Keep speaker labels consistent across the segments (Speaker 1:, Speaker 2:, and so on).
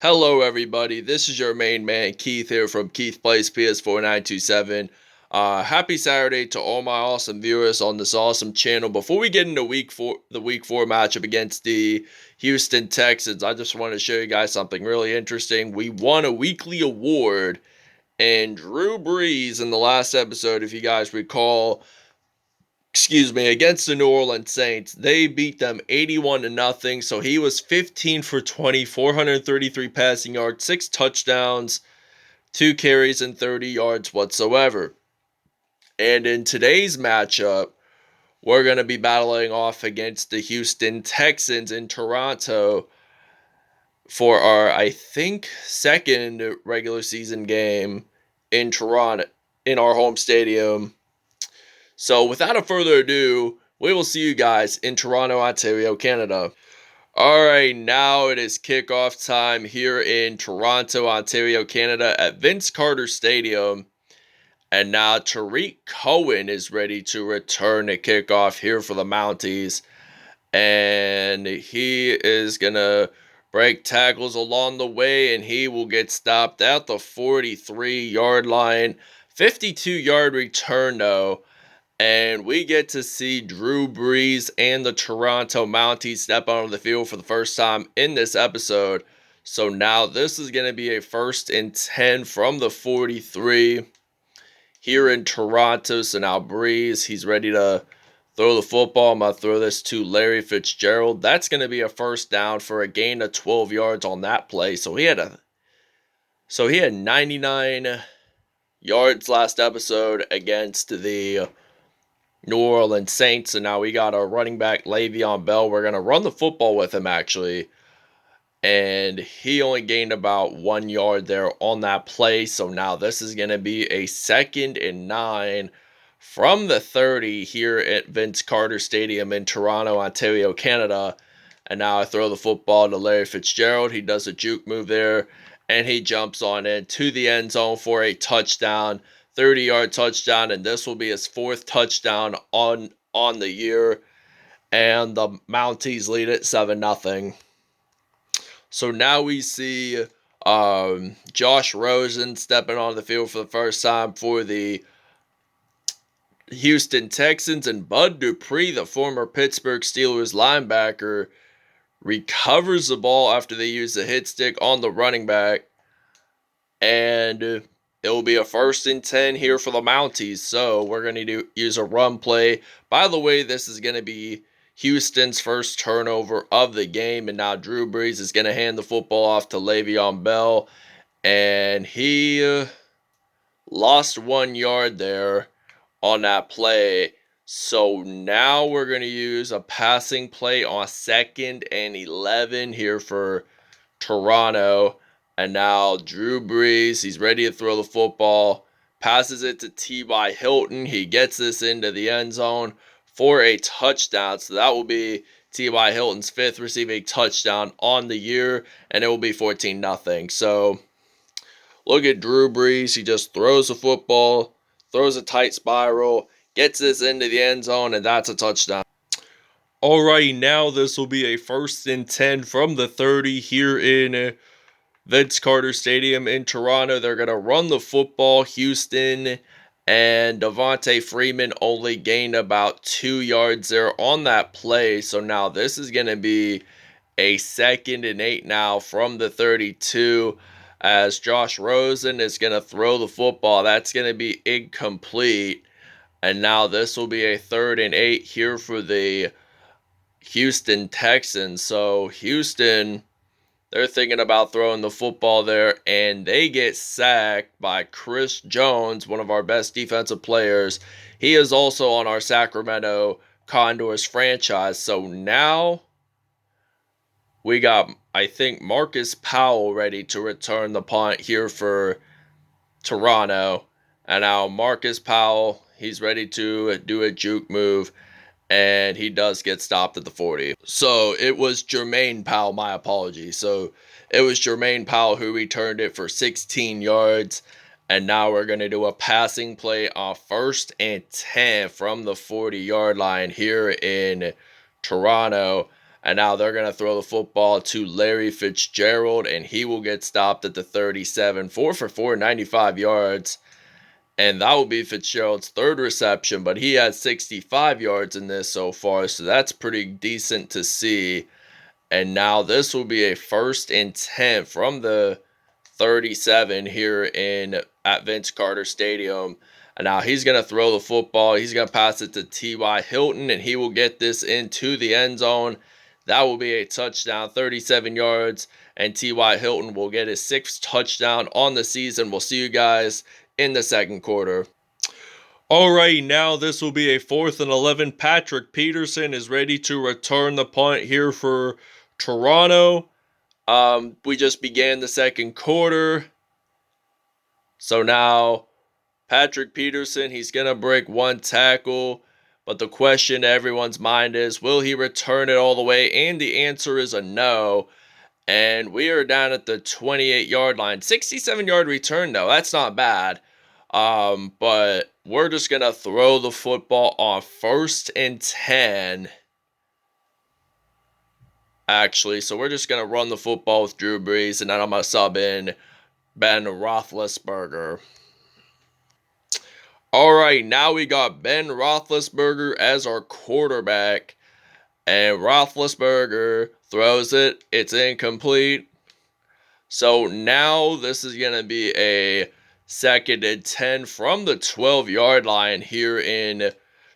Speaker 1: Hello, everybody. This is your main man, Keith, here from Keith Plays PS4927. Happy Saturday to all my awesome viewers on this awesome channel. Before we get into the week four matchup against the Houston Texans, I just want to show you guys something really interesting. We won a weekly award, and Drew Brees in the last episode, if you guys recall, against the New Orleans Saints. They beat them 81 to nothing. So he was 15 for 20, 433 passing yards, 6 touchdowns, 2 carries, and 30 yards whatsoever. And in today's matchup, we're going to be battling off against the Houston Texans in Toronto for our, I think, second regular season game in Toronto, in our home stadium. So without a further ado, we will see you guys in Toronto, Ontario, Canada. Alright, now it is kickoff time here in Toronto, Ontario, Canada at Vince Carter Stadium. And now Tariq Cohen is ready to return to kickoff here for the Mounties. And he is going to break tackles along the way, and he will get stopped at the 43-yard line. 52-yard return, though. And we get to see Drew Brees and the Toronto Mounties step onto the field for the first time in this episode. So now this is going to be a 1st and 10 from the 43 here in Toronto. So now Brees, he's ready to throw the football. I'm going to throw this to Larry Fitzgerald. That's going to be a first down for a gain of 12 yards on that play. So he had 99 yards last episode against the New Orleans Saints, and now we got our running back Le'Veon Bell. We're going to run the football with him, actually, and he only gained about 1 yard there on that play. So now this is going to be a 2nd and 9 from the 30 here at Vince Carter Stadium in Toronto, Ontario, Canada. And now I throw the football to Larry Fitzgerald. He does a juke move there, and he jumps on in to the end zone for a touchdown. 30-yard touchdown, and this will be his 4th touchdown on the year, and the Mounties lead it 7-0. So now we see Josh Rosen stepping on the field for the first time for the Houston Texans, and Bud Dupree, the former Pittsburgh Steelers linebacker, recovers the ball after they use the hit stick on the running back, and it will be a 1st and 10 here for the Mounties. So we're going to use a run play. By the way, this is going to be Houston's first turnover of the game. And now Drew Brees is going to hand the football off to Le'Veon Bell. And he lost 1 yard there on that play. So now we're going to use a passing play on 2nd and 11 here for Toronto. And now Drew Brees, he's ready to throw the football, passes it to T.Y. Hilton. He gets this into the end zone for a touchdown. So that will be T.Y. Hilton's 5th receiving touchdown on the year, and it will be 14-0. So look at Drew Brees. He just throws the football, throws a tight spiral, gets this into the end zone, and that's a touchdown. Alrighty, now this will be a 1st and 10 from the 30 here in Vince Carter Stadium in Toronto. They're going to run the football. Houston and Devontae Freeman only gained about 2 yards there on that play. So now this is going to be a 2nd and 8 now from the 32 as Josh Rosen is going to throw the football. That's going to be incomplete. And now this will be a 3rd and 8 here for the Houston Texans. So Houston, they're thinking about throwing the football there, and they get sacked by Chris Jones, one of our best defensive players. He is also on our Sacramento Condors franchise. So now we got, I think, Marcus Powell ready to return the punt here for Toronto. And now Marcus Powell, he's ready to do a juke move, and he does get stopped at the 40. So it was Jermaine Powell, my apologies. So it was Jermaine Powell who returned it for 16 yards. And now we're going to do a passing play on 1st and 10 from the 40-yard line here in Toronto. And now they're going to throw the football to Larry Fitzgerald, and he will get stopped at the 37. 4 for 4, 95 yards. And that will be Fitzgerald's third reception, but he has 65 yards in this so far, so that's pretty decent to see. And now this will be a 1st and 10 from the 37 here at Vince Carter Stadium. And now he's going to throw the football. He's going to pass it to T.Y. Hilton, and he will get this into the end zone. That will be a touchdown, 37 yards, and T.Y. Hilton will get his 6th touchdown on the season. We'll see you guys in the second quarter. Alright, now this will be a 4th and 11. Patrick Peterson is ready to return the punt here for Toronto. We just began the second quarter. So now Patrick Peterson, he's going to break 1 tackle. But the question in everyone's mind is, will he return it all the way? And the answer is a no. And we are down at the 28-yard line. 67-yard return, though. That's not bad. But we're just going to throw the football on 1st and 10. Actually, so we're just going to run the football with Drew Brees, and then I'm going to sub in Ben Roethlisberger. Alright, now we got Ben Roethlisberger as our quarterback. And Roethlisberger throws it. It's incomplete. So now this is going to be a 2nd and 10 from the 12-yard line here in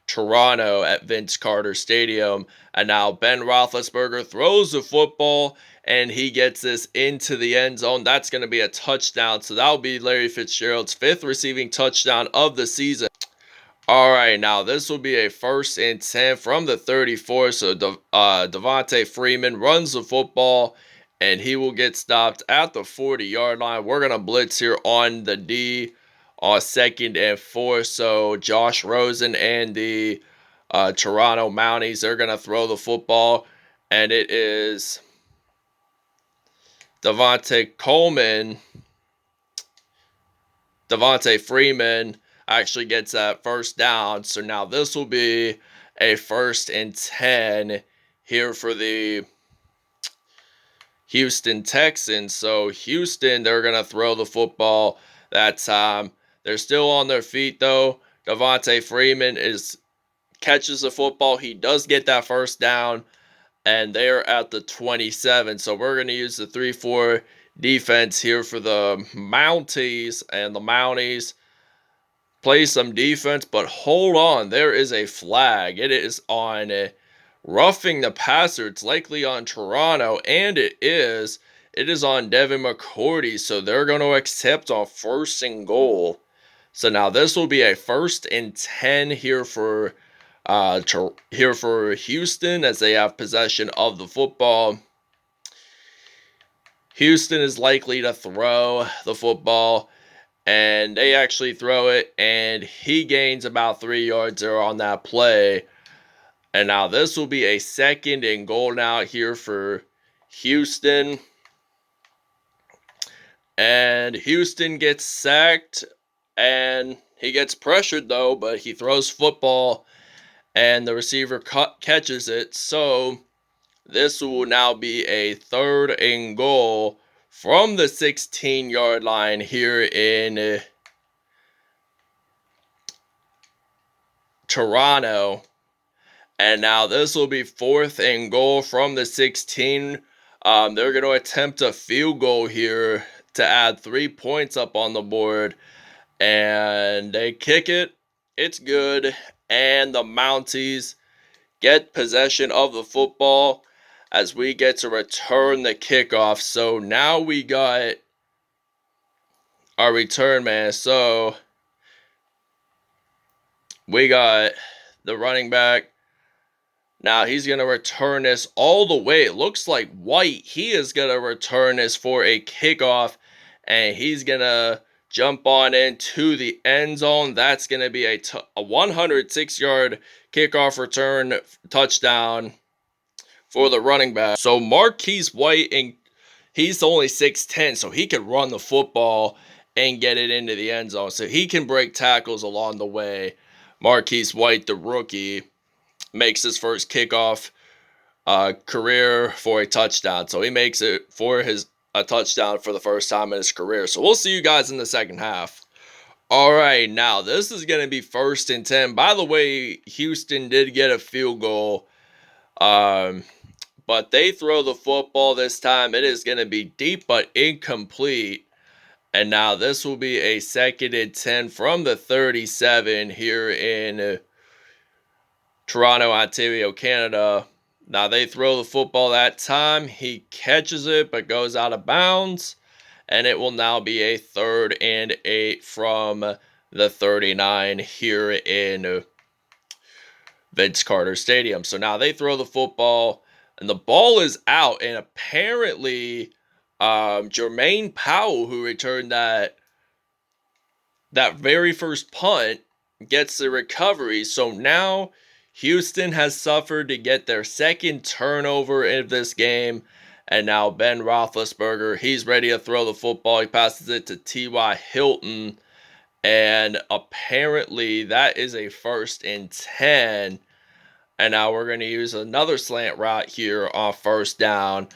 Speaker 1: Toronto at Vince Carter Stadium. And now Ben Roethlisberger throws the football, and he gets this into the end zone. That's going to be a touchdown. So that'll be Larry Fitzgerald's 5th receiving touchdown of the season. Alright, now this will be a 1st and 10 from the 34. So Devontae Freeman runs the football, and he will get stopped at the 40-yard line. We're going to blitz here on the D on 2nd and 4. So Josh Rosen and the Toronto Mounties, they're going to throw the football. And it is Devontae Freeman actually gets that 1st down. So now this will be a 1st and 10 here for the Houston Texans. So Houston, they're going to throw the football that time. They're still on their feet, though. Devontae Freeman catches the football. He does get that 1st down, and they're at the 27. So we're going to use the 3-4 defense here for the Mounties, and the Mounties play some defense, but hold on, there is a flag. It is on roughing the passer. It's likely on Toronto, and it is on Devin McCourty, so they're going to accept on 1st and goal. So now this will be a 1st and 10 here for Houston, as they have possession of the football. Houston is likely to throw the football, and they actually throw it, and he gains about 3 yards there on that play. And now this will be a 2nd and goal now here for Houston. And Houston gets sacked, and he gets pressured, though, but he throws football, and the receiver catches it. So this will now be a 3rd and goal from the 16-yard line here in Toronto. And now this will be 4th and goal from the 16. They're going to attempt a field goal here to add 3 points up on the board. And they kick it. It's good. And the Mounties get possession of the football as we get to return the kickoff. So now we got our return man. So we got the running back. Now he's going to return this all the way. It looks like White. He is going to return this for a kickoff, and he's going to jump on into the end zone. That's going to be a 106-yard kickoff return touchdown for the running back. So Marquise White, and he's only 6'10", so he can run the football and get it into the end zone. So he can break tackles along the way. Marquise White, the rookie, makes his first kickoff career for a touchdown. So he makes it for a touchdown for the first time in his career. So we'll see you guys in the second half. All right, now this is going to be 1st and 10. By the way, Houston did get a field goal, but they throw the football this time. It is going to be deep but incomplete. And now this will be a 2nd and 10 from the 37 here in Toronto, Ontario, Canada. Now they throw the football that time. He catches it but goes out of bounds. And it will now be a 3rd and 8 from the 39 here in Vince Carter Stadium. So now they throw the football and the ball is out. And apparently Jermaine Powell, who returned that very first punt, gets the recovery. So now Houston has suffered to get their 2nd turnover in this game. And now Ben Roethlisberger, he's ready to throw the football. He passes it to T.Y. Hilton. And apparently that is a 1st and 10. And now we're going to use another slant route here on 1st down.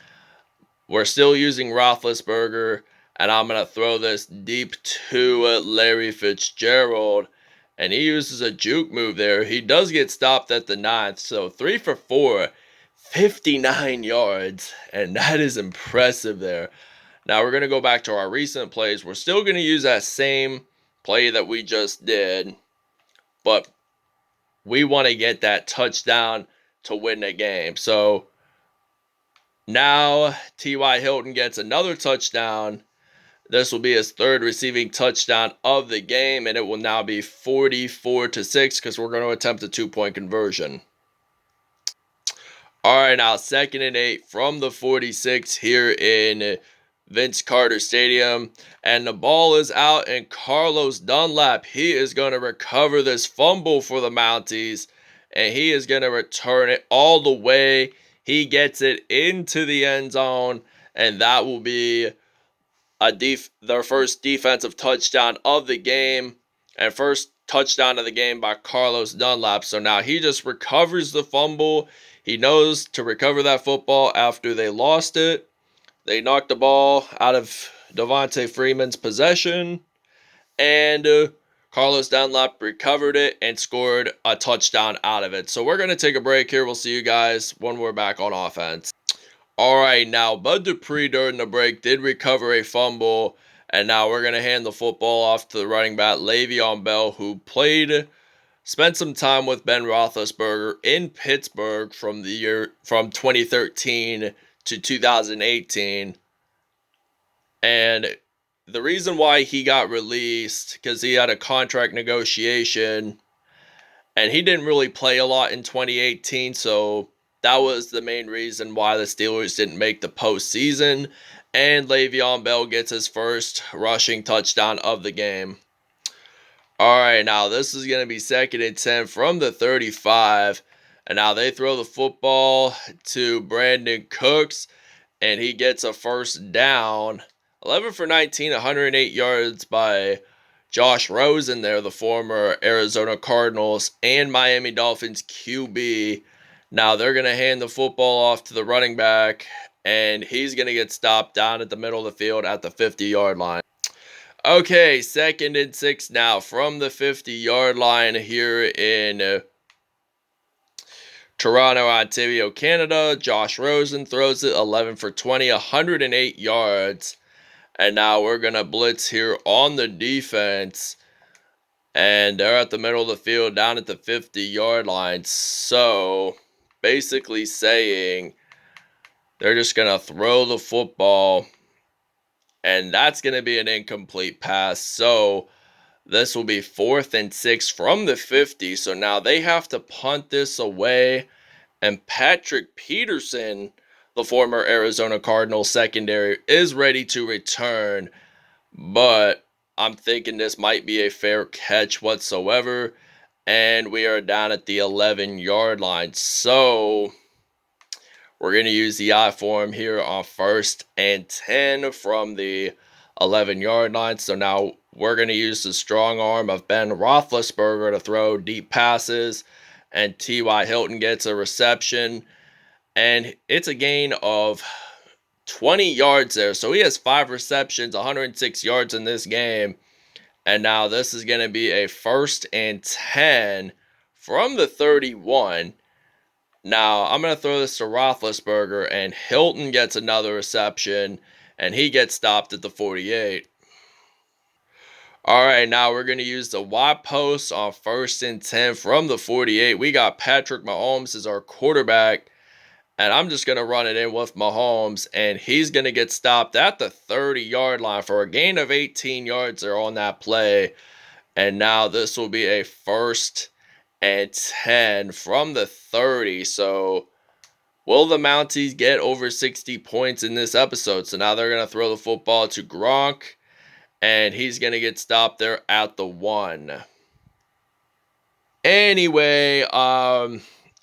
Speaker 1: We're still using Roethlisberger. And I'm going to throw this deep to Larry Fitzgerald. And he uses a juke move there. He does get stopped at the 9th. So 3 for 4. 59 yards, and that is impressive there. Now we're going to go back to our recent plays. We're still going to use that same play that we just did, but we want to get that touchdown to win the game. So now T.Y. Hilton gets another touchdown. This will be his 3rd receiving touchdown of the game, and it will now be 44-6 because we're going to attempt a 2-point conversion. All right, now 2nd and 8 from the 46 here in Vince Carter Stadium. And the ball is out, and Carlos Dunlap, he is going to recover this fumble for the Mounties. And he is going to return it all the way. He gets it into the end zone, and that will be their first defensive touchdown of the game. And first touchdown of the game by Carlos Dunlap. So now he just recovers the fumble. He knows to recover that football after they lost it. They knocked the ball out of Devontae Freeman's possession. And Carlos Dunlap recovered it and scored a touchdown out of it. So we're going to take a break here. We'll see you guys when we're back on offense. All right, now Bud Dupree during the break did recover a fumble. And now we're going to hand the football off to the running back, Le'Veon Bell, who spent some time with Ben Roethlisberger in Pittsburgh from 2013 to 2018. And the reason why he got released, because he had a contract negotiation, and he didn't really play a lot in 2018, so that was the main reason why the Steelers didn't make the postseason. And Le'Veon Bell gets his first rushing touchdown of the game. All right, now this is going to be 2nd and 10 from the 35. And now they throw the football to Brandon Cooks, and he gets a 1st down. 11 for 19, 108 yards by Josh Rosen there, the former Arizona Cardinals and Miami Dolphins QB. Now they're going to hand the football off to the running back, and he's going to get stopped down at the middle of the field at the 50-yard line. Okay, 2nd and 6 now from the 50-yard line here in Toronto, Ontario, Canada. Josh Rosen throws it 11 for 20, 108 yards. And now we're going to blitz here on the defense. And they're at the middle of the field down at the 50-yard line. So basically saying they're just going to throw the football. And that's going to be an incomplete pass. So this will be 4th and 6 from the 50. So now they have to punt this away. And Patrick Peterson, the former Arizona Cardinals secondary, is ready to return. But I'm thinking this might be a fair catch whatsoever. And we are down at the 11-yard line. So we're going to use the I form here on 1st and 10 from the 11-yard line. So now we're going to use the strong arm of Ben Roethlisberger to throw deep passes. And T.Y. Hilton gets a reception. and it's a gain of 20 yards there. So he has 5 receptions, 106 yards in this game. And now this is going to be a 1st and 10 from the 31. Now I'm going to throw this to Roethlisberger, and Hilton gets another reception, and he gets stopped at the 48. All right, now we're going to use the Y post on 1st and 10 from the 48. We got Patrick Mahomes as our quarterback, and I'm just going to run it in with Mahomes, and he's going to get stopped at the 30-yard line for a gain of 18 yards there on that play. And now this will be a 1st and 10 from the 30. So will the Mounties get over 60 points in this episode? So now they're going to throw the football to Gronk, and he's going to get stopped there at the 1. Anyway,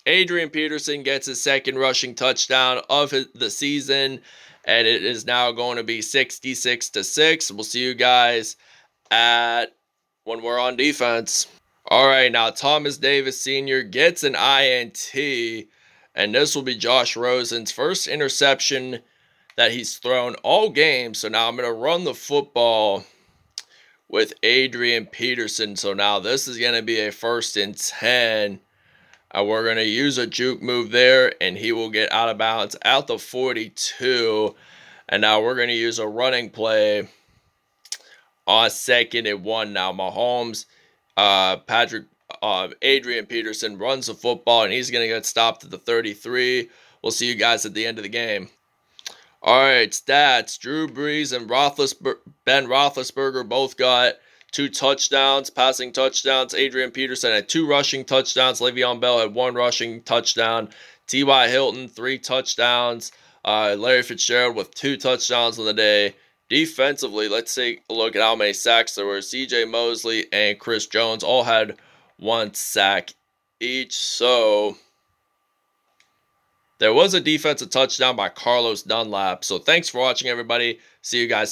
Speaker 1: Adrian Peterson gets his 2nd rushing touchdown of the season, and it is now going to be 66-6. We'll see you guys when we're on defense. All right, now Thomas Davis Sr. gets an INT, and this will be Josh Rosen's first interception that he's thrown all game. So now I'm going to run the football with Adrian Peterson. So now this is going to be a 1st and 10. And we're going to use a juke move there, and he will get out of bounds at the 42. And now we're going to use a running play on 2nd and 1. Now Mahomes, Adrian Peterson runs the football, and he's going to get stopped at the 33. We'll see you guys at the end of the game. All right, stats. Drew Brees and Ben Roethlisberger both got 2 touchdowns, passing touchdowns. Adrian Peterson had 2 rushing touchdowns. Le'Veon Bell had 1 rushing touchdown. T.Y. Hilton, 3 touchdowns. Larry Fitzgerald with 2 touchdowns on the day. Defensively, let's take a look at how many sacks there were. C.J. Mosley and Chris Jones all had 1 sack each. So there was a defensive touchdown by Carlos Dunlap. So thanks for watching, everybody. See you guys.